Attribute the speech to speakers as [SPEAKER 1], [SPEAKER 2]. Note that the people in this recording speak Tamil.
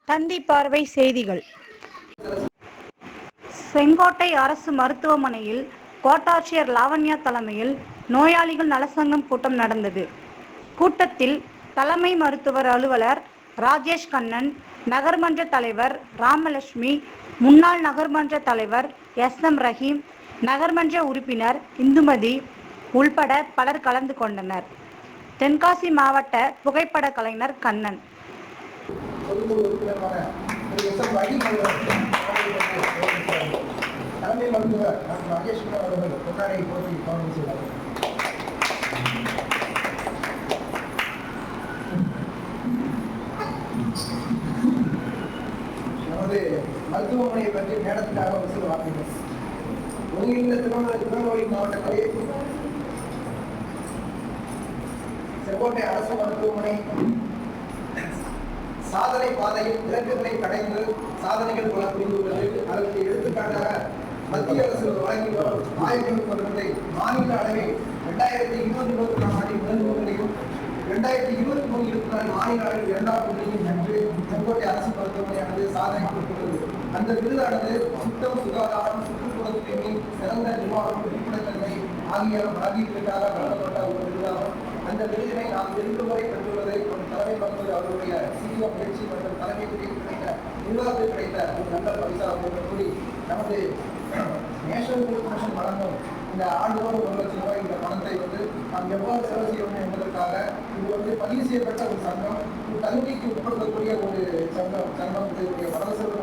[SPEAKER 1] தந்தி பார்வை செய்திகள். செங்கோட்டை அரசு மருத்துவமனையில் கோட்டாட்சியர் லாவண்யா தலைமையில் நோயாளிகள் நலசங்கம் கூட்டம் நடந்தது. கூட்டத்தில் தலைமை மருத்துவர் அலுவலர் ராஜேஷ் கண்ணன், நகர்மன்ற தலைவர் ராமலட்சுமி, முன்னாள் நகர்மன்ற தலைவர் எஸ்.எம். ரஹீம், நகர்மன்ற உறுப்பினர் இந்துமதி உள்பட பலர் கலந்து கொண்டனர். தென்காசி மாவட்ட புகைப்பட கலைஞர் கண்ணன்.
[SPEAKER 2] தலைமை மருத்துவர் டாக்டர் ராஜேஷ் அவர்கள் பொன்னாடை போட்டி கவனம் செய்தார்கள். நமது மருத்துவமனையை பற்றி நேரத்துக்காக ஒரு சில வார்த்தைகள். ஒருங்கிணைந்த திருநெல்வேலி மாவட்டத்தில் செங்கோட்டை அரசு மருத்துவமனை சாதனை பாதையில் இலக்குகளை கடைந்து சாதனைகள் பல புரிந்துள்ளது. அதற்கு எடுத்துக்காட்டாக மத்திய அரசு வழங்கி வரும் ஆய்வுகள் கொண்டதை மாநில அளவில் 2020-21 ஆண்டின் முதல் முதலையும் 2023-24 மாநில அளவில் 2வது முதலையும் வென்று செங்கோட்டை அரசு மருத்துவமனையானது சாதனை கொடுத்துள்ளது. அந்த விருதானது சுத்தம், சுகாதாரம், சுற்றுப்புற தூய்மை, சிறந்த நிர்வாகம், வெளிப்படைத்தன்மை ஆகியவற்றுக்காக வழங்கப்பட்ட ஒரு விருதாகும். அந்த விருதினை நாம் 2 முறை பெற்றுள்ளதை ஒரு தலைமை மருத்துவர் அவருடைய சீரிய முயற்சி மற்றும் தலைமையில் கிடைத்த நிர்வாகத்தில் கிடைத்த ஒரு நல்ல பரிசாகும் என்று கூறி, நமது நேஷனல் ஹெல்த் மிஷன் வழங்கும் இந்த ஆண்டுதோறும் 1 லட்சம் ரூபாய் இந்த பணத்தை நாம் எவ்வாறு செலவு செய்ய வேண்டும் என்பதற்காக இது பதிவு செய்யப்பட்ட ஒரு சங்கம், தகுதிக்கு உட்படுத்தக்கூடிய ஒரு சங்கம் இதனுடைய வரவு செலவு